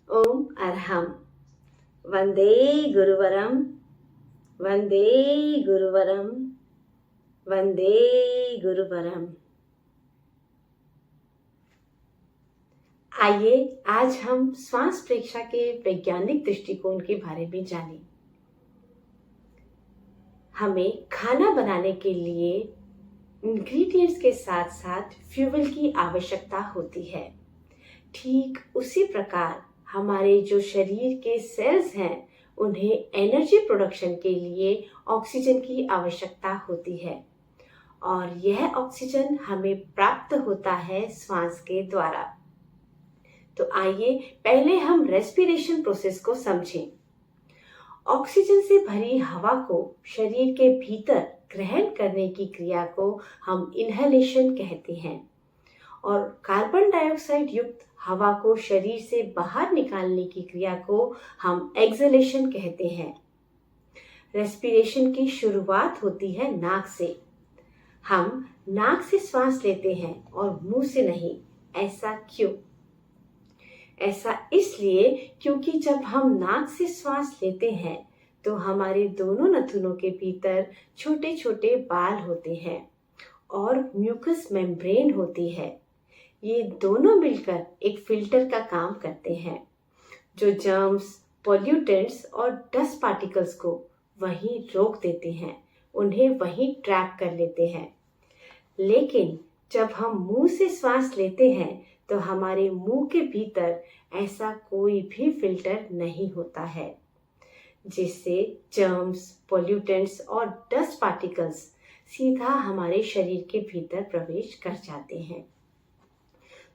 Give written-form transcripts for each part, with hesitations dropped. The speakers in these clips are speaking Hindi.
ओम अर्हम। वंदे गुरुवरम, वंदे गुरुवरम, वंदे गुरुवरम। आइए आज हम श्वास प्रेक्षा के वैज्ञानिक दृष्टिकोण के बारे में जानें। हमें खाना बनाने के लिए इंग्रेडिएंट्स के साथ साथ फ्यूल की आवश्यकता होती है। ठीक उसी प्रकार हमारे जो शरीर के सेल्स हैं उन्हें एनर्जी प्रोडक्शन के लिए ऑक्सीजन की आवश्यकता होती है और यह ऑक्सीजन हमें प्राप्त होता है श्वास के द्वारा। तो आइए पहले हम रेस्पिरेशन प्रोसेस को समझें। ऑक्सीजन से भरी हवा को शरीर के भीतर ग्रहण करने की क्रिया को हम इनहेलेशन कहते हैं और कार्बन डाइऑक्साइड युक्त हवा को शरीर से बाहर निकालने की क्रिया को हम एक्सहेलेशन कहते हैं। रेस्पिरेशन की शुरुआत होती है नाक से। हम नाक से श्वास लेते हैं और मुंह से नहीं। ऐसा क्यों? ऐसा इसलिए क्योंकि जब हम नाक से श्वास लेते हैं तो हमारे दोनों नथुनों के भीतर छोटे छोटे बाल होते हैं और म्यूकस मेम्ब्रेन होती है। ये दोनों मिलकर एक फिल्टर का काम करते हैं जो जर्म्स, पॉल्यूटेंट्स और डस्ट पार्टिकल्स को वहीं रोक देते हैं, उन्हें वहीं ट्रैप कर लेते हैं। लेकिन जब हम मुंह से श्वास लेते हैं तो हमारे मुंह के भीतर ऐसा कोई भी फिल्टर नहीं होता है जिससे जर्म्स, पॉल्यूटेंट्स और डस्ट पार्टिकल्स सीधा हमारे शरीर के भीतर प्रवेश कर जाते हैं।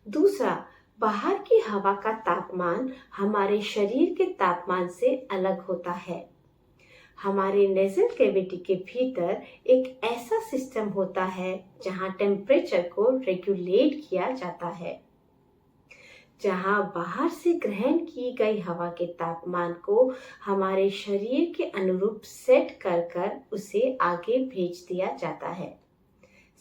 दूसरा, बाहर की हवा का तापमान हमारे शरीर के तापमान से अलग होता है। हमारे नेजल कैविटी के भीतर एक ऐसा सिस्टम होता है जहां टेम्परेचर को रेगुलेट किया जाता है, जहां बाहर से ग्रहण की गई हवा के तापमान को हमारे शरीर के अनुरूप सेट कर उसे आगे भेज दिया जाता है।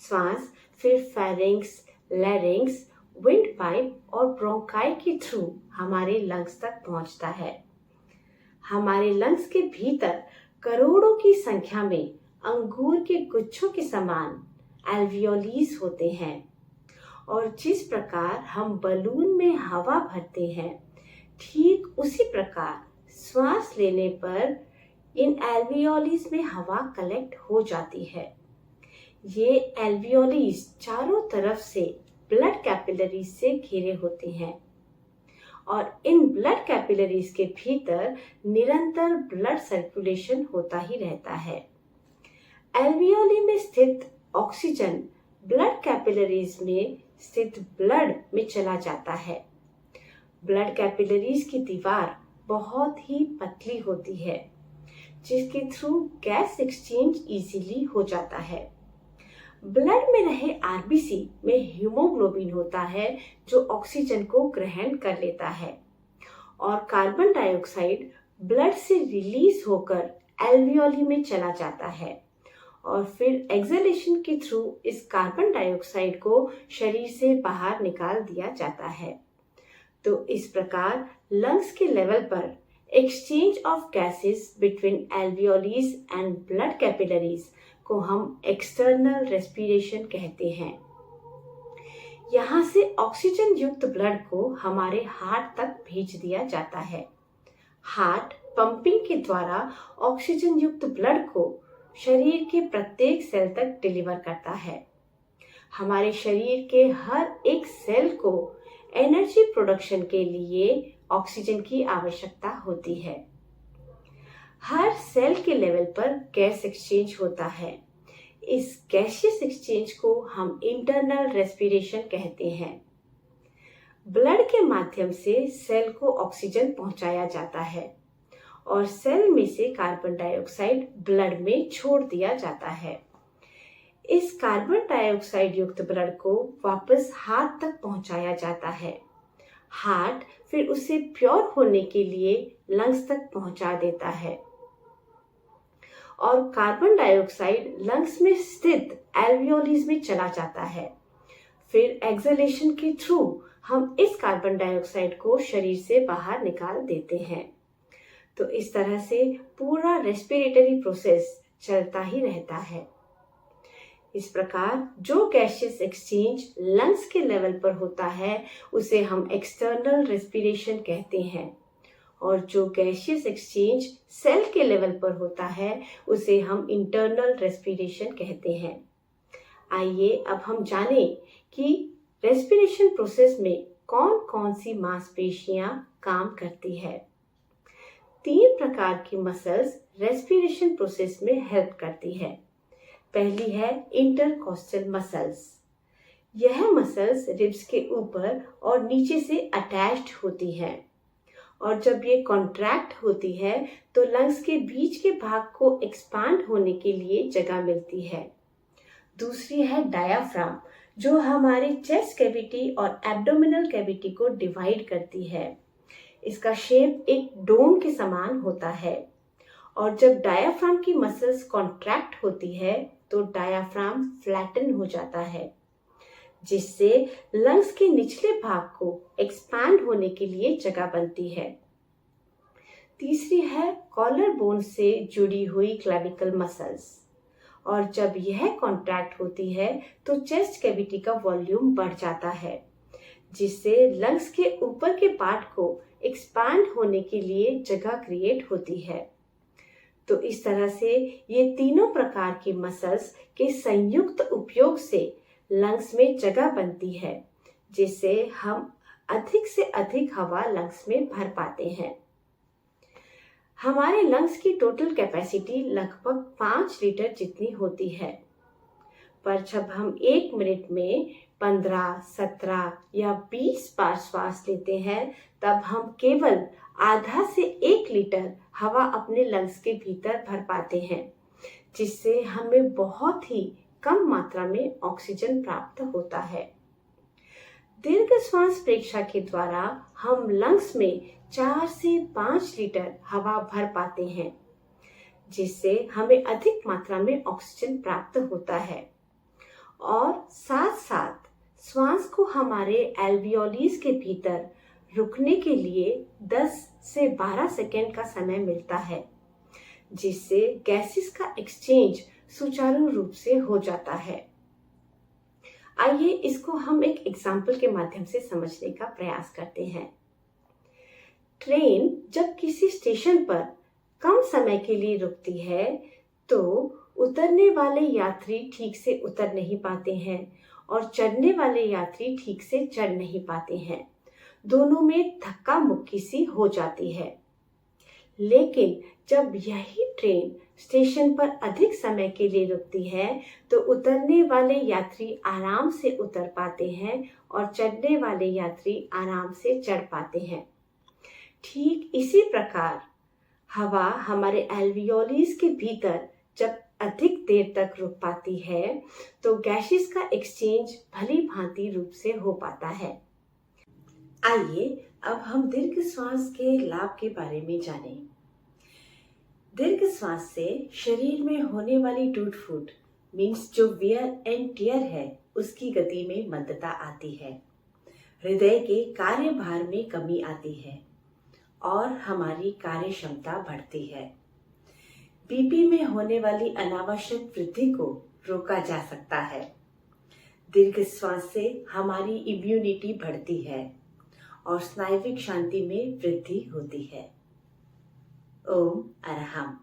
श्वास फिर फेरिंक्स, लैरिंक्स, विंड पाइप और ब्रोंकाई के थ्रू हमारे लंग्स तक पहुंचता है। हमारे लंग्स के भीतर करोड़ों की संख्या में अंगूर के गुच्छों के समान एल्वियोलीज होते हैं और जिस प्रकार हम बलून में हवा भरते हैं ठीक उसी प्रकार श्वास लेने पर इन एल्वियोलीज में हवा कलेक्ट हो जाती है। ये एल्वियोलीज चारों तरफ से ब्लड कैपिलरीज से घिरे होते हैं और इन ब्लड कैपिलरीज के भीतर निरंतर ब्लड सर्कुलेशन होता ही रहता है। एल्वियोली में स्थित ऑक्सीजन ब्लड कैपिलरीज में स्थित ब्लड में चला जाता है। ब्लड कैपिलरीज की दीवार बहुत ही पतली होती है जिसके थ्रू गैस एक्सचेंज इजीली हो जाता है। ब्लड में रहे आरबीसी में हीमोग्लोबिन होता है जो ऑक्सीजन को ग्रहण कर लेता है और कार्बन डाइऑक्साइड ब्लड से रिलीज होकर एल्वियोली में चला जाता है और फिर एक्सहेलेशन के थ्रू इस कार्बन डाइऑक्साइड को शरीर से बाहर निकाल दिया जाता है। तो इस प्रकार लंग्स के लेवल पर exchange of gases between alveoli and blood capillaries को हम एक्सटर्नल रेस्पिरेशन कहते हैं। यहाँ से ऑक्सीजन युक्त ब्लड को हमारे हार्ट तक भेज दिया जाता है। हार्ट पंपिंग के द्वारा ऑक्सीजन युक्त ब्लड को शरीर के प्रत्येक सेल तक डिलीवर करता है। हमारे शरीर के हर एक सेल को एनर्जी प्रोडक्शन के लिए ऑक्सीजन की आवश्यकता होती है। हर सेल के लेवल पर गैस एक्सचेंज होता है। इस गैसियस एक्सचेंज को हम इंटरनल रेस्पिरेशन कहते हैं। ब्लड के माध्यम से सेल को ऑक्सीजन पहुंचाया जाता है और सेल में से कार्बन डाइऑक्साइड ब्लड में छोड़ दिया जाता है। इस कार्बन डाइऑक्साइड युक्त ब्लड को वापस हार्ट तक पहुंचाया जाता है। हार्ट फिर उसे प्योर होने के लिए लंग्स तक पहुंचा देता है और कार्बन डाइऑक्साइड लंग्स में स्थित एल्वियोलीज में चला जाता है। फिर एक्सहेलेशन के थ्रू हम इस कार्बन डाइऑक्साइड को शरीर से बाहर निकाल देते हैं। तो इस तरह से पूरा रेस्पिरेटरी प्रोसेस चलता ही रहता है। इस प्रकार जो गैसियस एक्सचेंज लंग्स के लेवल पर होता है उसे हम एक्सटर्नल रेस्पिरेशन कहते हैं, और जो गैसियस एक्सचेंज सेल के लेवल पर होता है उसे हम इंटरनल रेस्पिरेशन कहते हैं। आइए अब हम जानें कि रेस्पिरेशन प्रोसेस में कौन कौन सी मांसपेशियां काम करती है। 3 प्रकार की मसल्स रेस्पिरेशन प्रोसेस में हेल्प करती है। पहली है इंटरकॉस्टल मसल्स। यह मसल्स रिब्स के ऊपर और नीचे से अटैच्ड होती है, और जब ये कॉन्ट्रैक्ट होती है तो लंग्स के बीच के भाग को एक्सपांड होने के लिए जगह मिलती है। दूसरी है डायाफ्राम, जो हमारे चेस्ट कैविटी और एब्डोमिनल कैविटी को डिवाइड करती है। इसका शेप एक डोम के समान होता है, और जब डायाफ्राम की मसल्स कॉन्ट्रैक्ट होती है तो डायाफ्राम फ्लैटन हो जाता है, जिससे लंग्स के निचले भाग को एक्सपैंड होने के लिए जगह बनती है। तीसरी है कॉलर बोन से जुड़ी हुई क्लेविकल मसल्स, और जब यह कॉन्ट्रैक्ट होती है तो चेस्ट कैविटी का वॉल्यूम बढ़ जाता है, जिससे लंग्स के ऊपर के पार्ट को एक्सपैंड होने के लिए जगह क्रिएट होती है। तो इस तरह से ये तीनों प्रकार की मसल्स के संयुक्त उपयोग से लंग्स में जगह बनती है, जिससे हम अधिक से अधिक हवा लंग्स में भर पाते हैं। हमारे लंग्स की टोटल कैपेसिटी लगभग 5 लीटर जितनी होती है, पर जब हम 1 मिनट में 15, 17 या 20 बार श्वास लेते हैं तब हम केवल आधा से 1 लीटर हवा अपने लंग्स के भीतर भर पाते हैं, जिससे हमें बहुत ही कम मात्रा में ऑक्सीजन प्राप्त होता है। दीर्घ श्वास प्रेक्षा के द्वारा हम लंग्स में 4 से 5 लीटर हवा भर पाते हैं, जिससे हमें अधिक मात्रा में ऑक्सीजन प्राप्त होता है, और साथ साथ श्वास को हमारे एल्वियोलीज के भीतर रुकने के लिए 10 से 12 सेकेंड का समय मिलता है, जिससे गैसेस का एक्सचेंज सुचारू रूप से हो जाता है। आइए इसको हम एक एग्जाम्पल के माध्यम से समझने का प्रयास करते हैं। ट्रेन जब किसी स्टेशन पर कम समय के लिए रुकती है तो उतरने वाले यात्री ठीक से उतर नहीं पाते हैं और चढ़ने वाले यात्री ठीक से चढ़ नहीं पाते हैं। दोनों में धक्का मुक्की सी हो जाती है। लेकिन जब यही ट्रेन स्टेशन पर अधिक समय के लिए रुकती है तो उतरने वाले यात्री आराम से उतर पाते हैं और चढ़ने वाले यात्री आराम से चढ़ पाते हैं। ठीक इसी प्रकार हवा हमारे एल्वियोलीज के भीतर जब अधिक देर तक रुक पाती है तो गैसेस का एक्सचेंज भली भांति रूप से हो पाता है। आइए अब हम दीर्घ श्वास के लाभ के बारे में जानें। दीर्घ श्वास से शरीर में होने वाली टूट फूट मीन्स जो वियर एंड टियर है उसकी गति में मंदता आती है, हृदय के कार्यभार में कमी आती है और हमारी कार्य क्षमता बढ़ती है। बीपी में होने वाली अनावश्यक वृद्धि को रोका जा सकता है। दीर्घ श्वास से हमारी इम्यूनिटी बढ़ती है और स्नायुविक शांति में वृद्धि होती है। ओम अरहम।